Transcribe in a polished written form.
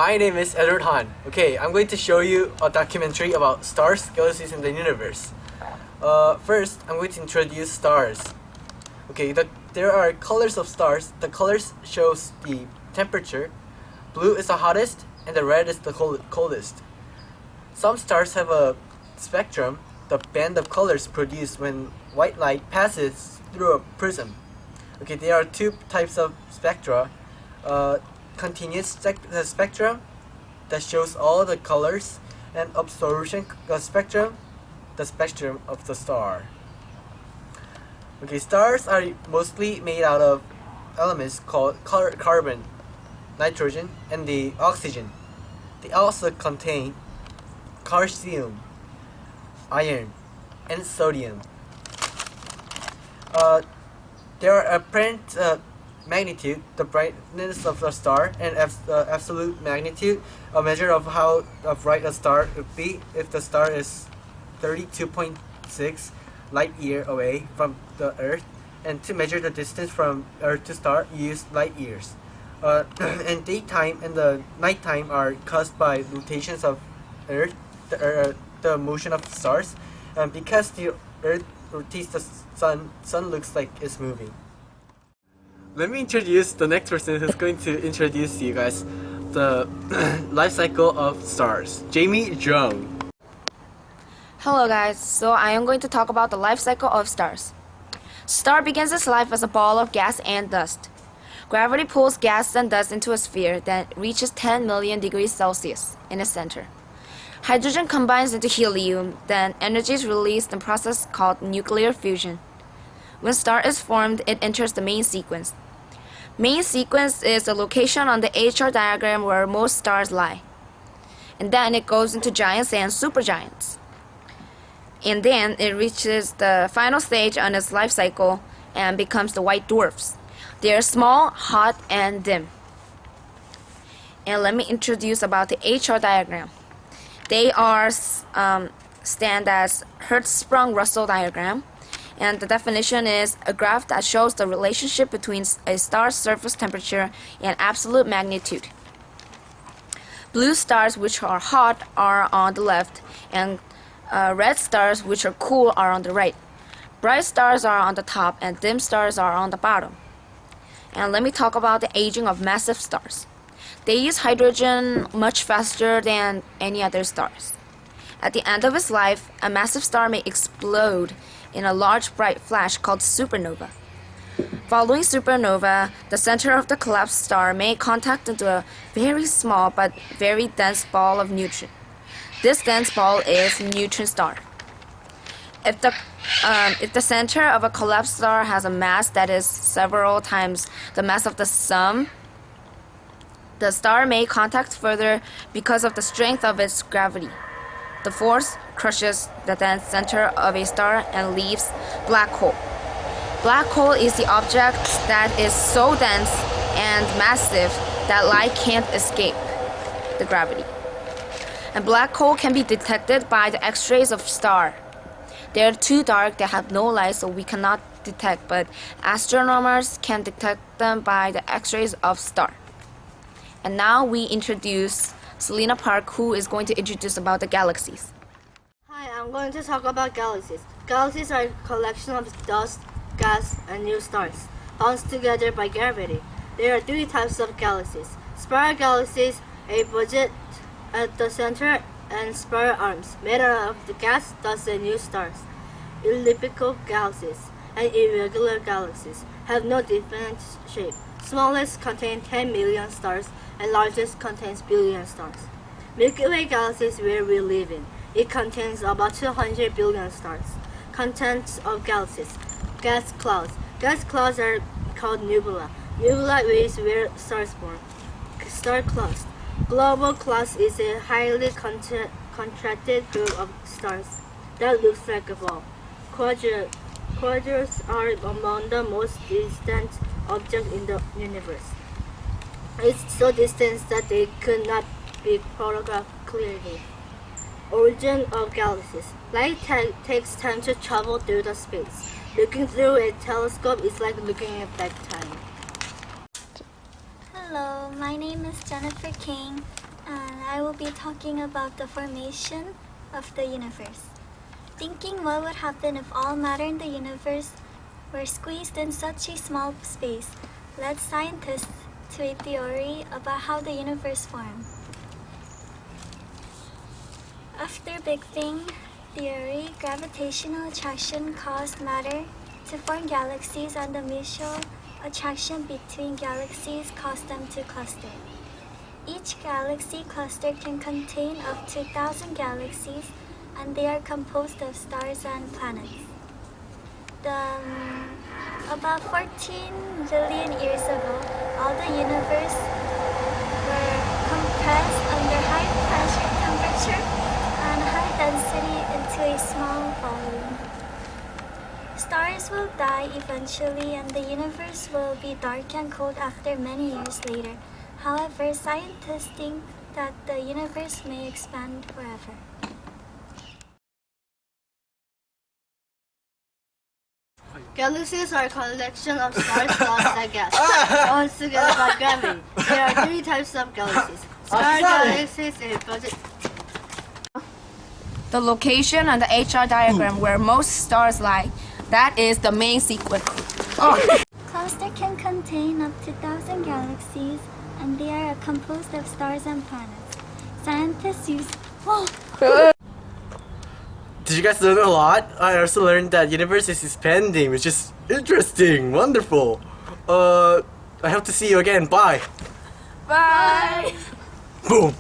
my name is Edward Han. Okay, I'm going to show you a documentary about stars, galaxies, and the universe. First, I'm going to introduce stars. Okay, there are colors of stars. The colors shows the temperature. Blue is the hottest, and the red is the coldest. Some stars have a spectrum, the band of colors produced when white light passes through a prism. Okay, there are two types of spectra. Continuous spectrum that shows all the colors, and absorption spectrum, the spectrum of the star. Okay, stars are mostly made out of elements called carbon, nitrogen, and the oxygen. They also contain calcium, iron, and sodium. There are apparent magnitude, the brightness of a star, and absolute magnitude, a measure of how bright a star would be if the star is 32.6 light year away from the Earth. And to measure the distance from Earth to star, use light years. And daytime and the nighttime are caused by rotations of Earth, the motion of stars. And because the Earth rotates the sun looks like it's moving. Let me introduce the next person who's going to introduce you guys the life cycle of stars. Jamie Jung. Hello guys, so I am going to talk about the life cycle of stars. Star begins its life as a ball of gas and dust. Gravity pulls gas and dust into a sphere that reaches 10 million degrees Celsius in its center. Hydrogen combines into helium, then energy is released in a process called nuclear fusion. When a star is formed, it enters the main sequence. Main sequence is the location on the HR diagram where most stars lie. And then it goes into giants and supergiants. And then it reaches the final stage on its life cycle and becomes the white dwarfs. They are small, hot, and dim. And let me introduce about the HR diagram. They are stand as Hertzsprung-Russell diagram. And the definition is a graph that shows the relationship between a star's surface temperature and absolute magnitude. Blue stars, which are hot, are on the left, and red stars, which are cool, are on the right. Bright stars are on the top, and dim stars are on the bottom. And let me talk about the aging of massive stars. They use hydrogen much faster than any other stars. At the end of its life, a massive star may explode in a large bright flash called supernova. Following supernova, the center of the collapsed star may contact into a very small but very dense ball of neutron. This dense ball is neutron star. If the center of a collapsed star has a mass that is several times the mass of the sun, the star may contact further because of the strength of its gravity. The force crushes the dense center of a star and leaves black hole. Black hole is the object that is so dense and massive that light can't escape the gravity. And black hole can be detected by the X-rays of star. They are too dark, they have no light, so we cannot detect, but astronomers can detect them by the X-rays of star. And now we introduce Selena Park, who is going to introduce about the galaxies. Hi, I'm going to talk about galaxies. Galaxies are a collection of dust, gas, and new stars, bounced together by gravity. There are three types of galaxies: spiral galaxies, a budget at the center, and spiral arms, made out of the gas, dust, and new stars. Elliptical galaxies and irregular galaxies have no definite shape. Smallest contain 10 million stars, and largest contains billion stars. Milky Way galaxy is where we live in. It contains about 200 billion stars. Contents of galaxies: gas clouds. Gas clouds are called nebula. Nebula is where stars form. Star cluster. Global cluster is a highly contracted group of stars that looks like a ball. Quasars are among the most distant objects in the universe. It's so distant that they could not be photographed clearly. Origin of galaxies. Light takes time to travel through the space. Looking through a telescope is like looking at back time. Hello, my name is Jennifer King, and I will be talking about the formation of the universe. Thinking what would happen if all matter in the universe were squeezed in such a small space led scientists to a theory about how the universe formed. After Big Bang theory, gravitational attraction caused matter to form galaxies, and the mutual attraction between galaxies caused them to cluster. Each galaxy cluster can contain up to 1,000 galaxies, and they are composed of stars and planets. About 14 billion years ago, all the universe were compressed under high pressure, temperature, and high density into a small volume. Stars will die eventually, and the universe will be dark and cold after many years later. However, scientists think that the universe may expand forever. Galaxies are a collection of stars, dust, and gas bound together by gravity. There are three types of galaxies: star galaxies and Project. The location on the HR diagram where most stars lie, that is the main sequence. Cluster can contain up to 1,000 galaxies, and they are composed of stars and planets. Scientists use... Did you guys learn a lot? I also learned that universe is expanding, which is interesting, wonderful. I hope to see you again. Bye. Bye! Boom.